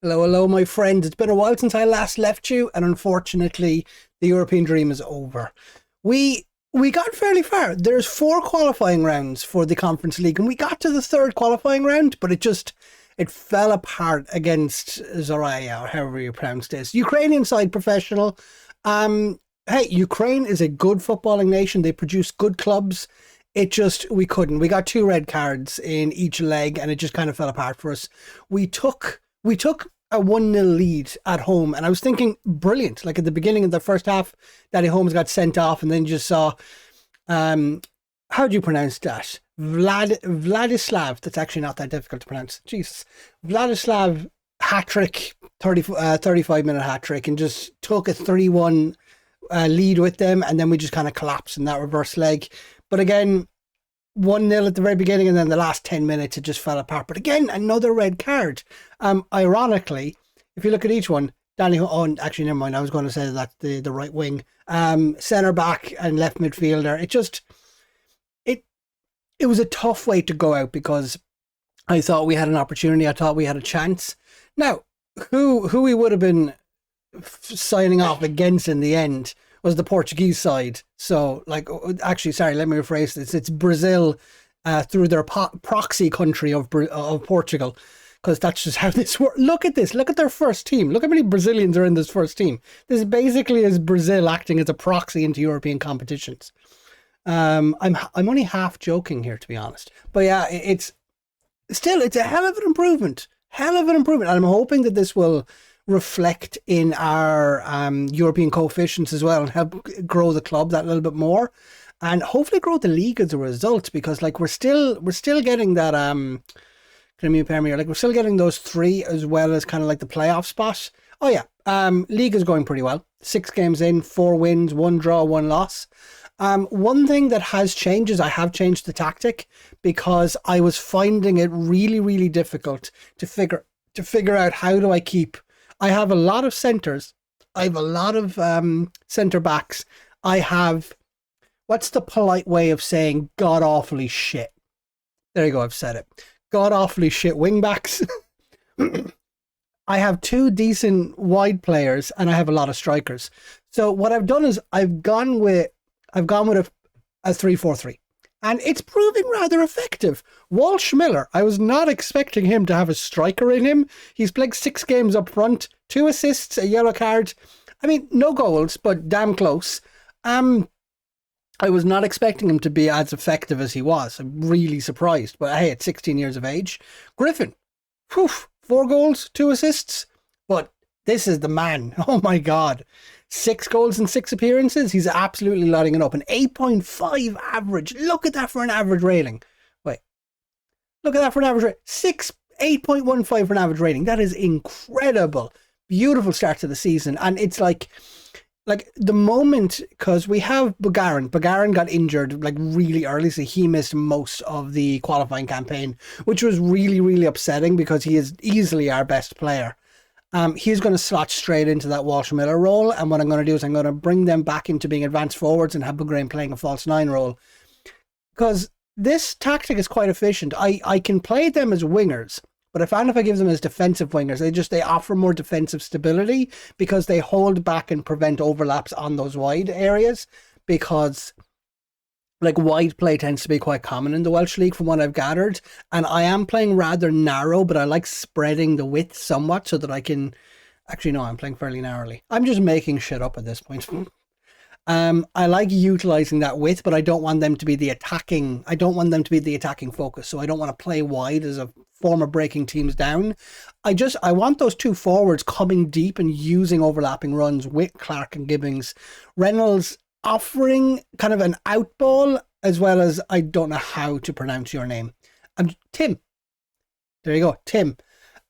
Hello, hello, my friend. It's been a while since I last left you, and unfortunately, the European dream is over. We we got fairly far. There's 4 qualifying rounds for the Conference League, and we got to the 3rd qualifying round, but it fell apart against Zoraya, or however you pronounce this. Ukrainian side professional. Hey, Ukraine is a good footballing nation. They produce good clubs. We couldn't. We got 2 red cards in each leg, and it just kind of fell apart for us. We took a 1-0 lead at home, and I was thinking, brilliant. Like at the beginning of the first half, Danny Holmes got sent off, and then you just saw, how do you pronounce that? Vladislav. That's actually not that difficult to pronounce. Jesus. Vladislav hat-trick, 35-minute hat-trick, and just took a 3-1 lead with them, and then we just kind of collapsed in that reverse leg. But again, 1-0 at the very beginning, and then the last 10 minutes, it just fell apart. But again, another red card. Ironically, if you look at each one, actually, never mind. I was going to say that the right wing, centre back and left midfielder. It was a tough way to go out because I thought we had an opportunity. I thought we had a chance. Now, who we would have been signing off against in the end was the Portuguese side. So, actually, sorry, let me rephrase this. It's Brazil through their proxy country of Portugal, because that's just how this works. Look at this. Look at their first team. Look how many Brazilians are in this first team. This basically is Brazil acting as a proxy into European competitions. I'm only half joking here, to be honest. But yeah, it's a hell of an improvement. And I'm hoping that this will reflect in our European coefficients as well and help grow the club that little bit more, and hopefully grow the league as a result, because we're still getting that Premier, we're still getting those 3 as well as kind of like the playoff spot. Oh yeah, league is going pretty well. 6 games in, 4 wins, 1 draw, 1 loss. One thing that has changed is I have changed the tactic, because I was finding it really, really difficult to figure out how do I keep. I have a lot of centres. I have a lot of centre backs. I have, what's the polite way of saying god awfully shit? There you go, I've said it. God awfully shit wing backs. I have 2 decent wide players, and I have a lot of strikers. So what I've done is I've gone with a 3-4-3. And it's proving rather effective. Walsh Miller, I was not expecting him to have a striker in him. He's played 6 games up front, 2 assists, a yellow card. I mean, no goals, but damn close. I was not expecting him to be as effective as he was. I'm really surprised. But hey, at 16 years of age. Griffin, 4 goals, 2 assists. But this is the man. Oh my God. 6 goals and 6 appearances. He's absolutely lighting it up. An 8.5 average. Look at that for an average rating. Wait. Look at that for an average rating. 8.15 for an average rating. That is incredible. Beautiful start to the season. And it's like the moment, because we have Bugarin. Bugarin got injured really early, so he missed most of the qualifying campaign, which was really, really upsetting because he is easily our best player. He's going to slot straight into that Walsh Miller role, and what I'm going to do is I'm going to bring them back into being advanced forwards and have Bugarin playing a false 9 role, because this tactic is quite efficient. I can play them as wingers, but if I give them as defensive wingers, they offer more defensive stability because they hold back and prevent overlaps on those wide areas, because wide play tends to be quite common in the Welsh League from what I've gathered, and I am playing rather narrow, but I like spreading the width somewhat so that I can, actually no, I'm playing fairly narrowly. I'm just making shit up at this point. I like utilizing that width, but I don't want them to be the attacking focus, so I don't want to play wide as a form of breaking teams down. I want those 2 forwards coming deep and using overlapping runs with Clark and Gibbings. Reynolds offering kind of an outball, as well as, I don't know how to pronounce your name. Tim. There you go, Tim.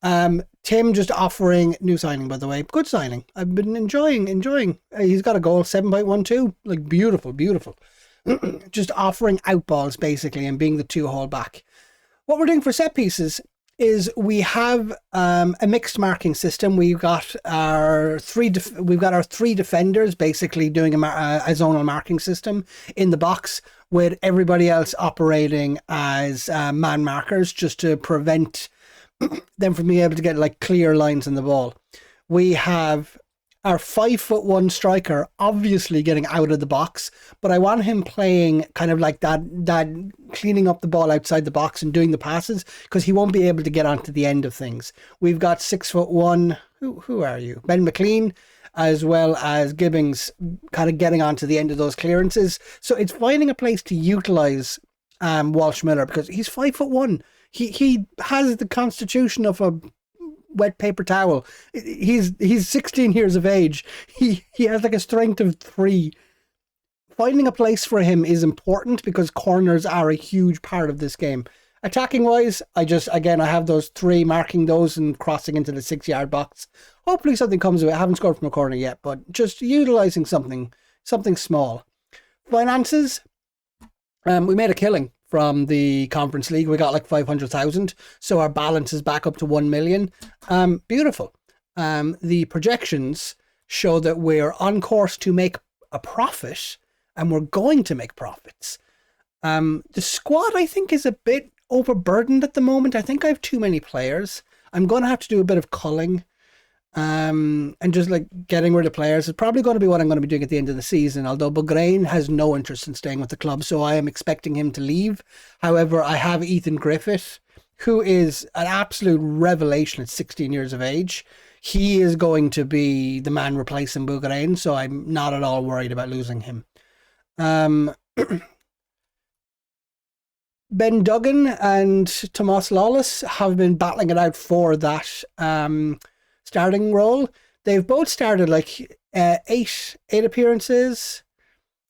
Tim just offering, new signing by the way, good signing. I've been enjoying. He's got a goal, 7.12, beautiful. Just offering outballs basically and being the 2-hole back. What we're doing for set pieces is we have a mixed marking system. We've got our 3 defenders basically doing a zonal marking system in the box, with everybody else operating as man markers, just to prevent them from being able to get like clear lines in the ball. We have our 5'1" striker obviously getting out of the box, but I want him playing kind of like that cleaning up the ball outside the box and doing the passes, because he won't be able to get onto the end of things. We've got 6'1", who are you? Ben McLean, as well as Gibbings, kind of getting onto the end of those clearances. So it's finding a place to utilise Walsh Miller, because he's 5'1". He has the constitution of a wet paper towel. He's 16 years of age. He has like a strength of 3. Finding a place for him is important, because corners are a huge part of this game. Attacking wise, I have those 3, marking those and crossing into the 6-yard box. Hopefully something comes of it. I haven't scored from a corner yet, but just utilising something small. Finances, we made a killing from the Conference League. We got like 500,000, so our balance is back up to 1 million. Beautiful. The projections show that we're on course to make a profit, and we're going to make profits. The squad, I think, is a bit overburdened at the moment. I think I have too many players. I'm going to have to do a bit of culling, and just like getting rid of players is probably going to be what I'm going to be doing at the end of the season, although Bugrain has no interest in staying with the club, so I am expecting him to leave. However, I have Ethan Griffith, who is an absolute revelation at 16 years of age. He is going to be the man replacing Bugrain, so I'm not at all worried about losing him. Ben Duggan and Tomas Lawless have been battling it out for that starting role. They've both started like 8 appearances,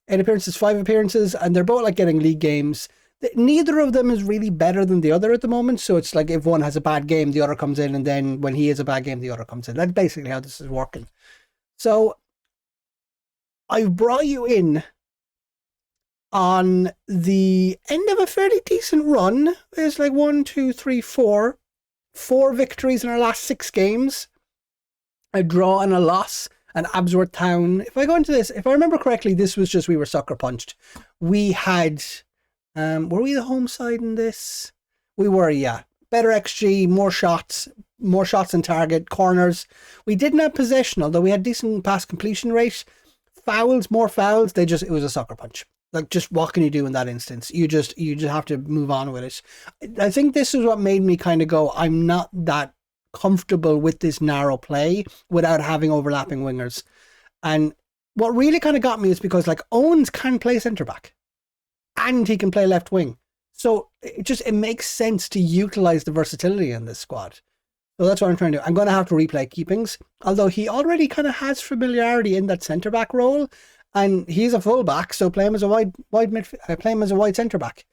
5 appearances, and they're both like getting league games. Neither of them is really better than the other at the moment, so it's like if one has a bad game, the other comes in, and then when he has a bad game, the other comes in. That's basically how this is working. So I've brought you in on the end of a fairly decent run. There's like 4 victories in our last 6 games, a draw and a loss, and Absworth Town. If I go into this, if I remember correctly, this was just we were sucker punched. We had, were we the home side in this? We were, yeah. Better XG, more shots on target, corners. We didn't have possession, although we had decent pass completion rate. More fouls. It was a sucker punch. Like, just what can you do in that instance? You just have to move on with it. I think this is what made me kind of go, I'm not that comfortable with this narrow play without having overlapping wingers. And what really kind of got me is because like Owens can play centre back and he can play left wing. So it makes sense to utilize the versatility in this squad. So that's what I'm trying to do. I'm going to have to replay Keepings, although he already kind of has familiarity in that centre back role, and he's a full back, so play him as a wide centre back.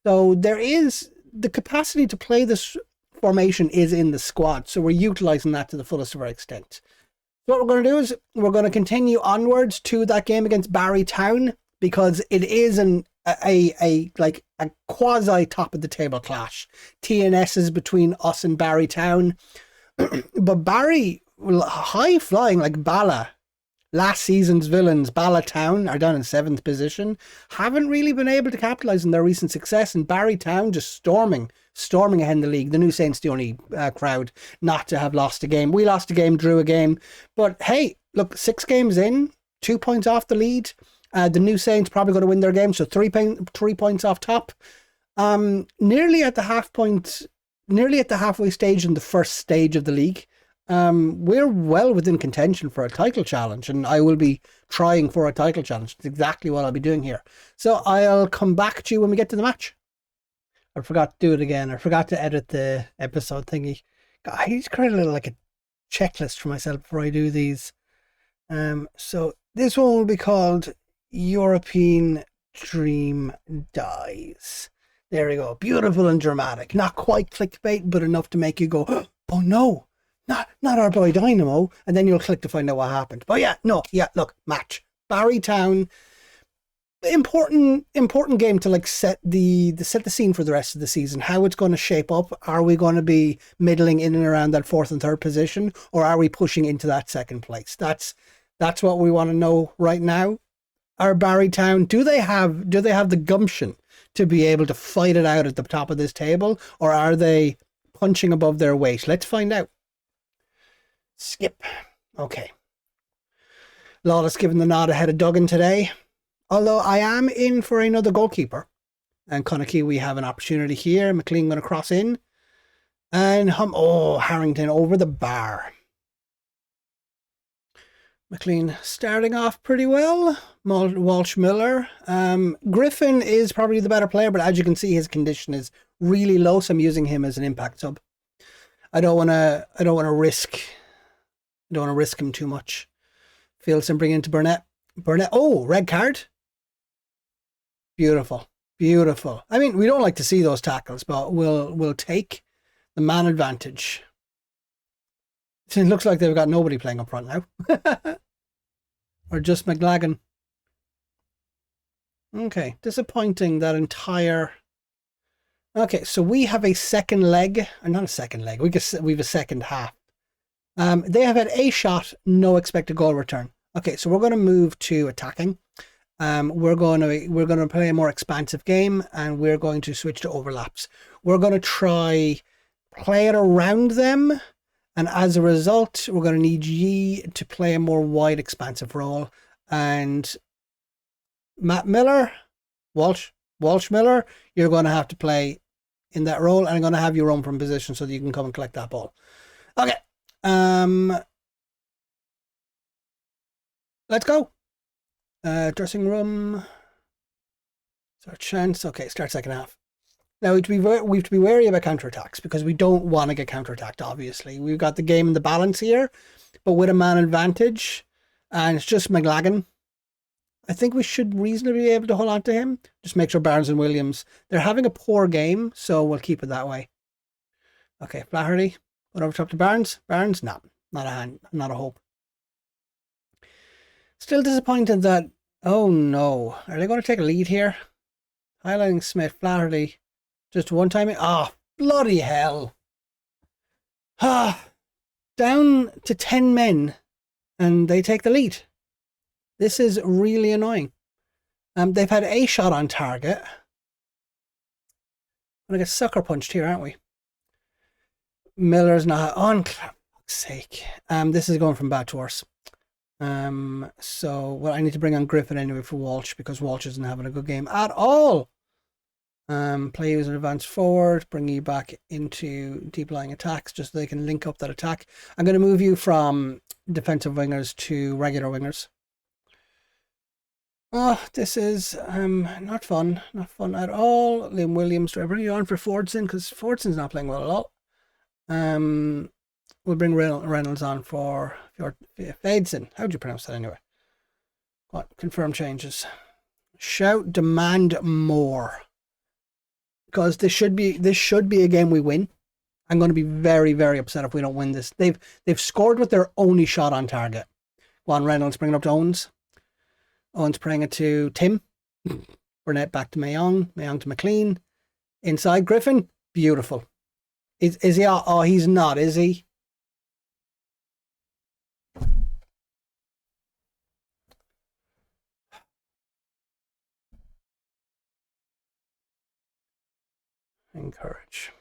So there is the capacity to play this formation is in the squad, so we're utilizing that to the fullest of our extent. So what we're going to do is we're going to continue onwards to that game against Barry Town, because it is a quasi top of the table clash. TNS is between us and Barry Town, but Barry, high flying like Bala, last season's villains, Bala Town, are down in 7th position, haven't really been able to capitalise on their recent success, and Barry Town just storming ahead in the league. The New Saints, the only crowd not to have lost a game. We lost a game, drew a game, but hey, look, 6 games in, 2 points off the lead. The New Saints probably going to win their game, so 3 points off top. Nearly at the halfway stage in the first stage of the league. We're well within contention for a title challenge, and I will be trying for a title challenge. It's exactly what I'll be doing here. So I'll come back to you when we get to the match. I forgot to do it again. I forgot to edit the episode thingy. I need to create a little like a checklist for myself before I do these. So this one will be called European Dream Dies. There we go. Beautiful and dramatic. Not quite clickbait, but enough to make you go, oh no, not our boy Dynamo. And then you'll click to find out what happened. But look, match. Barry Town. Important game to like set the scene for the rest of the season. How it's going to shape up. Are we going to be middling in and around that 4th and 3rd position, or are we pushing into that 2nd place? That's what we want to know right now. Are Barry Town, do they have the gumption to be able to fight it out at the top of this table, or are they punching above their weight? Let's find out. Skip. Okay. Lawless giving the nod ahead of Duggan today. Although I am in for another goalkeeper. And Connacht, we have an opportunity here. McLean going to cross in. And Harrington over the bar. McLean starting off pretty well. Walsh Miller. Griffin is probably the better player, but as you can see, his condition is really low, so I'm using him as an impact sub. I don't want to risk him too much. Fielson bringing into Burnett. Oh, red card. Beautiful. Beautiful. I mean, we don't like to see those tackles, but we'll take the man advantage. It looks like they've got nobody playing up front now. Or just McLagan. Okay, disappointing that entire... Okay, so we have a second leg. Or not a second leg. We have a second half. They have had a shot, no expected goal return. Okay, so we're going to move to attacking. We're going to play a more expansive game, and we're going to switch to overlaps. We're going to try play it around them, and as a result, we're going to need Yi to play a more wide, expansive role. And Matt Miller, Walsh Miller, you're going to have to play in that role, and I'm going to have you run from position so that you can come and collect that ball. Okay. Let's go. Dressing room. It's our chance. Okay, start second half. Now we have to be wary about counterattacks because we don't want to get counterattacked, obviously. We've got the game in the balance here, but with a man advantage, and it's just McLagan. I think we should reasonably be able to hold on to him. Just make sure Barnes and Williams, they're having a poor game, so we'll keep it that way. Okay, Flaherty. Going over top to Barnes. Barnes, no, not a hand, not a hope. Still disappointed that, oh no, are they going to take a lead here? Highlighting Smith, Flaherty, just one time. Ah, bloody hell. Down to 10 men and they take the lead. This is really annoying. They've had a shot on target. We're going to get sucker punched here, aren't we? Miller's not on. For fuck's sake. This is going from bad to worse. So I need to bring on Griffin anyway for Walsh because Walsh isn't having a good game at all. Play you as an advance forward, bring you back into deep lying attacks just so they can link up that attack. I'm going to move you from defensive wingers to regular wingers. Oh, this is not fun. Not fun at all. Liam Williams, do I bring you on for Fordson? Because Fordson's not playing well at all. We'll bring Reynolds on for Fadeson. How do you pronounce that anyway? What? Confirm changes. Shout, demand more. Because this should be a game we win. I'm going to be very, very upset if we don't win this. They've scored with their only shot on target. Juan Reynolds bringing up to Owens. Owens praying it to Tim. Burnett back to Mayong. Mayong to McLean. Inside Griffin. Beautiful. Is he? Oh, he's not, is he? Encourage.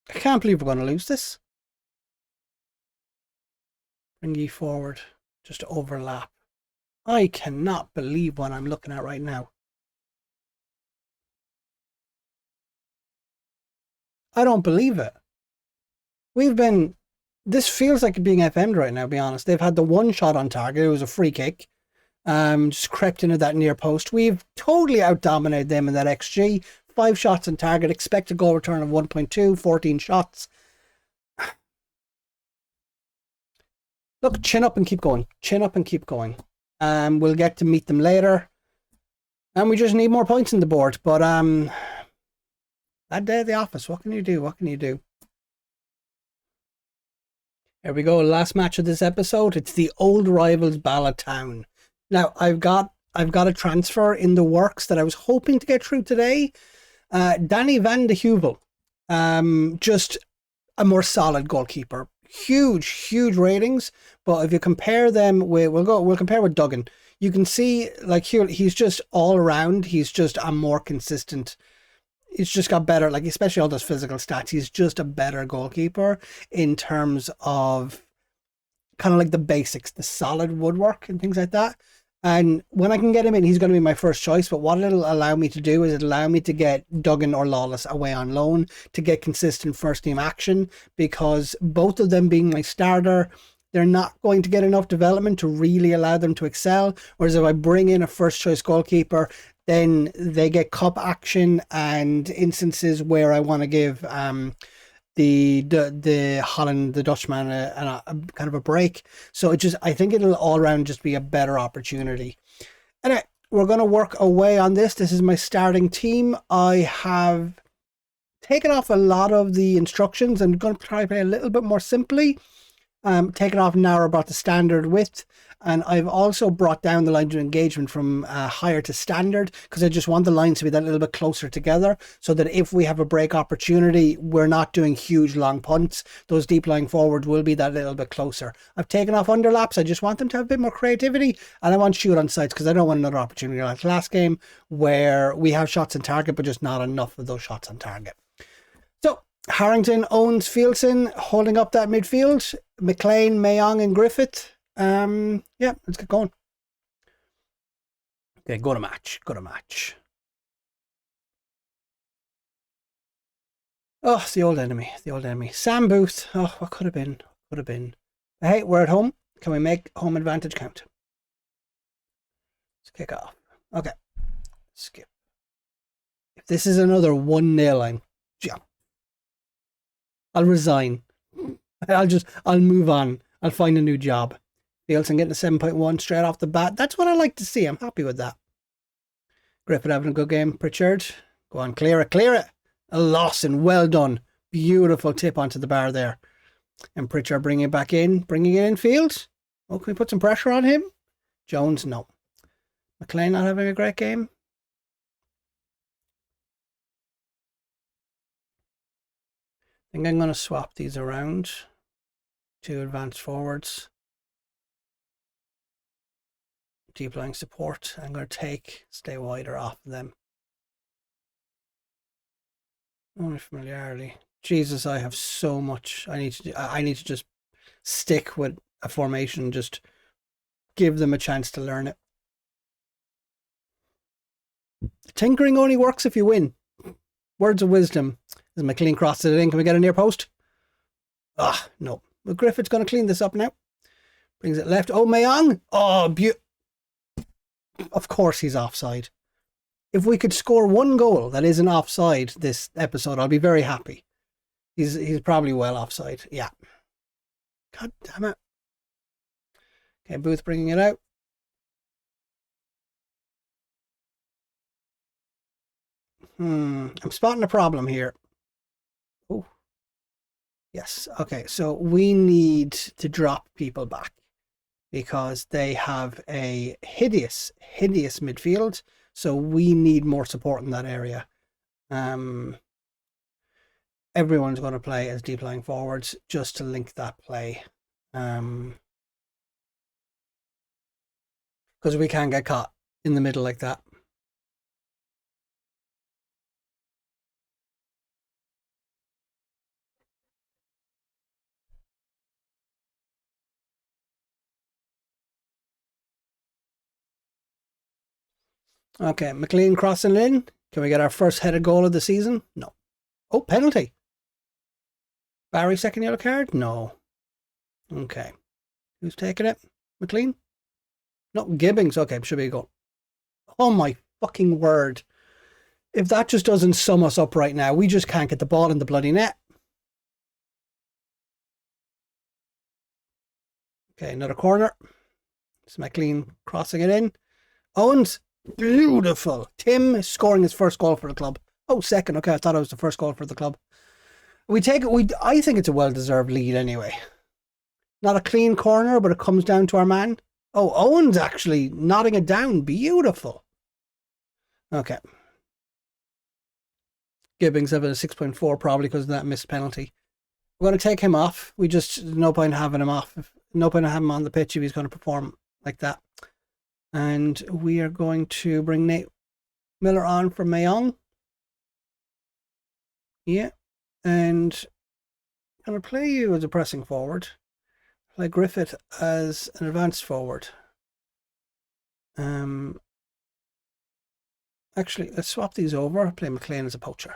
I can't believe we're going to lose this. Bring you forward. Just to overlap. I cannot believe what I'm looking at right now. I don't believe it. This feels like being FM'd right now, to be honest. They've had the one shot on target. It was a free kick. Just crept into that near post. We've totally out-dominated them in that XG. 5 shots on target. Expected goal return of 1.2. 14 shots. Look, chin up and keep going. Chin up and keep going. We'll get to meet them later. And we just need more points on the board. But that day at the office, what can you do? What can you do? Here we go, last match of this episode. It's the old rivals Ballatown. Now, I've got a transfer in the works that I was hoping to get through today. Danny Van de Heuvel. Just a more solid goalkeeper. Huge ratings. But if you compare them with, we'll compare with Duggan. you can see like here, he's just all around. He's just a more consistent. He's just got better, like especially all those physical stats. He's just a better goalkeeper in terms of kind of like the basics, the solid woodwork and things like that. And when I can get him in, he's going to be my first choice. But what it'll allow me to do is it'll allow me to get Duggan or Lawless away on loan to get consistent first team action, because both of them being my starter, they're not going to get enough development to really allow them to excel. Whereas if I bring in a first choice goalkeeper, then they get cup action and instances where I want to give the Holland, the Dutchman, a kind of a break. So I think it'll all around just be a better opportunity. Anyway, we're going to work away on this. This is my starting team. I have taken off a lot of the instructions. I'm going to try to play a little bit more simply. Taken off narrow, brought the standard width, and I've also brought down the lines of engagement from higher to standard, because I just want the lines to be that little bit closer together, so that if we have a break opportunity, we're not doing huge long punts. Those deep lying forwards will be that little bit closer. I've taken off underlaps. I just want them to have a bit more creativity, and I want shoot on sights, because I don't want another opportunity like last game where we have shots on target but just not enough of those shots on target. So Harrington, Owens, Fieldson holding up that midfield. McLean, Mayong and Griffith. Yeah, let's get going. Okay, go to match. Oh, it's the old enemy. Sam Booth. Oh, what could have been. Hey, we're at home. Can we make home advantage count? Let's kick off. Okay. Skip. If this is another 1-0, I'll resign. I'll move on. I'll find a new job. Nielsen getting a 7.1 straight off the bat. That's what I like to see. I'm happy with that. Griffith having a good game. Pritchard. Go on, clear it. A Lawson, well done. Beautiful tip onto the bar there. And Pritchard bringing it in field. Oh, can we put some pressure on him? Jones, no. McLean not having a great game. I think I'm going to swap these around. 2 advanced forwards. Deep lying support. I'm going to stay wider off of them. Only familiarity. Jesus, I have so much. I need to just stick with a formation. Just give them a chance to learn it. Tinkering only works if you win. Words of wisdom. As McLean crosses it in, can we get a near post? Ah, no. But Griffith's going to clean this up now. Brings it left. Oh, Mayong. Oh, of course he's offside. If we could score one goal that isn't offside this episode, I'll be very happy. He's probably well offside. Yeah. God damn it. Okay, Booth bringing it out. I'm spotting a problem here. Oh. Yes. Okay, so we need to drop people back because they have a hideous midfield. So we need more support in that area. Everyone's going to play as deep lying forwards just to link that play. Because we can't get caught in the middle like that. Okay, McLean crossing in. Can we get our first headed goal of the season? No. Oh, penalty. Barry, second yellow card? No. Okay. Who's taking it? McLean? No, Gibbings. Okay, should be a goal. Oh my fucking word. If that just doesn't sum us up right now, we just can't get the ball in the bloody net. Okay, another corner. It's McLean crossing it in. Owens. Beautiful. Tim scoring his first goal for the club. Oh, second. Okay, I thought it was the first goal for the club. We take it. I think it's a well-deserved lead anyway. Not a clean corner, but it comes down to our man. Oh, Owens actually nodding it down. Beautiful. Okay. Gibbings having a 6.4 probably because of that missed penalty. We're going to take him off. No point having him off. No point having him on the pitch if he's going to perform like that. And we are going to bring Nate Miller on for Mayong. Yeah. And I'm going to play you as a pressing forward. Play Griffith as an advanced forward. Actually, let's swap these over. Play McLean as a poacher.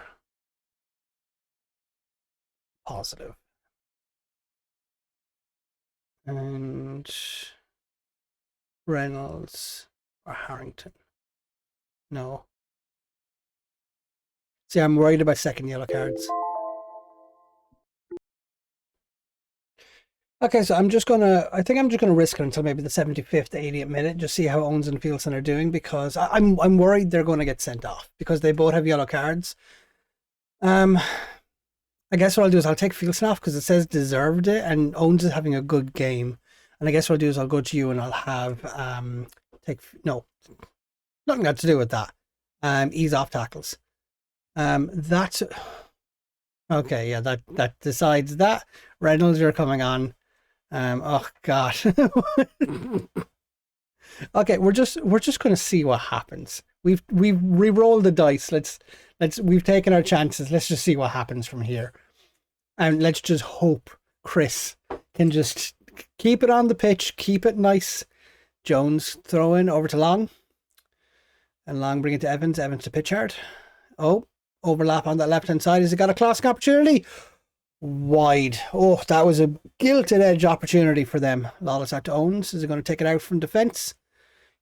Positive. And Reynolds or Harrington. No. See, I'm worried about second yellow cards. Okay, so I think I'm just gonna risk it until maybe the 75th, 80th minute, just see how Owens and Fielson are doing, because I'm worried they're going to get sent off because they both have yellow cards. I guess what I'll do is I'll take Fielson off because it says deserved it, and Owens is having a good game. And I guess what I'll do is I'll go to you and I'll have nothing got to do with that. Ease off tackles. That's okay. Yeah, that decides that. Reynolds, you're coming on. Oh God. Okay, we're just going to see what happens. We've re-rolled the dice. We've taken our chances. Let's just see what happens from here, and let's just hope Chris can just keep it on the pitch, keep it nice. Jones throw in over to Long, and Long bring it to Evans. Evans to Pitchard. Oh, overlap on that left hand side. Has he got a classic opportunity? Wide. Oh, that was a gilded edge opportunity for them. Lawless out to Owens. Is he going to take it out from defence?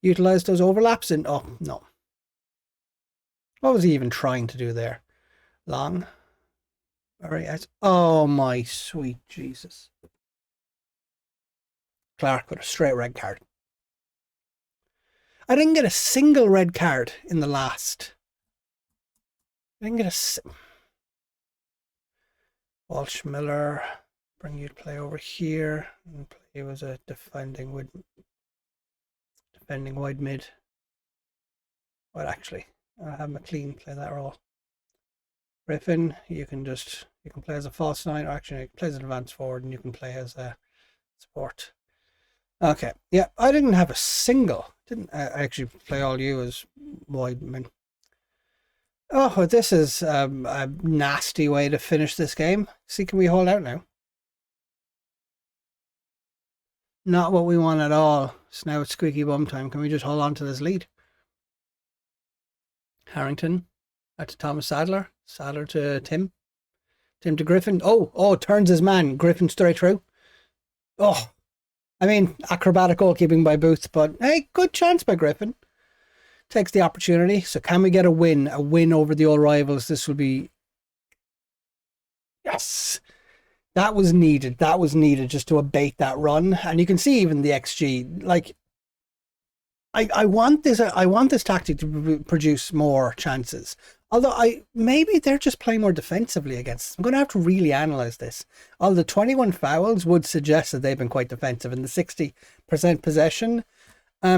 Utilise those overlaps? And oh, no. What was he even trying to do there? Long. All right. Oh, my sweet Jesus. Clark with a straight red card. I didn't get a single red card in the last. I didn't get a... Walsh Miller, bring you to play over here. And play was a defending wide mid. Well, actually, I'll have McLean play that role. Griffin, you can play as a false nine, or actually you can play as an advanced forward, and you can play as a support. Okay, yeah, I didn't have a single. I actually play all you as wide men. Oh, this is a nasty way to finish this game. See, can we hold out now? Not what we want at all. So now it's squeaky bum time. Can we just hold on to this lead? Harrington. Out to Thomas Sadler. Sadler to Tim. Tim to Griffin. Oh, turns his man. Griffin straight through. Oh, I mean, acrobatic goalkeeping by Booth, but hey, good chance by Griffin. Takes the opportunity. So can we get a win? A win over the old rivals. This will be... Yes! That was needed. That was needed just to abate that run. And you can see even the XG. Like, I want this tactic to produce more chances. Although maybe they're just playing more defensively against us. I'm going to have to really analyse this. Although the 21 fouls would suggest that they've been quite defensive. And the 60% possession...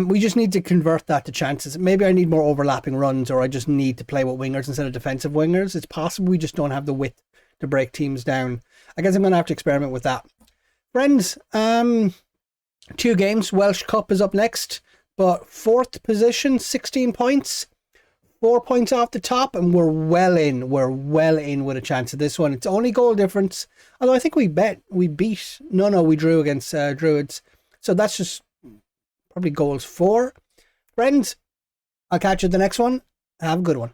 we just need to convert that to chances. Maybe I need more overlapping runs, or I just need to play with wingers instead of defensive wingers. It's possible we just don't have the width to break teams down. I guess I'm going to have to experiment with that. Friends, 2 games. Welsh Cup is up next, but 4th position, 16 points. 4 points off the top, and we're well in. We're well in with a chance of this one. It's only goal difference. Although I think we drew against Druids. So that's just... probably goals 4. Friends, I'll catch you at the next one. Have a good one.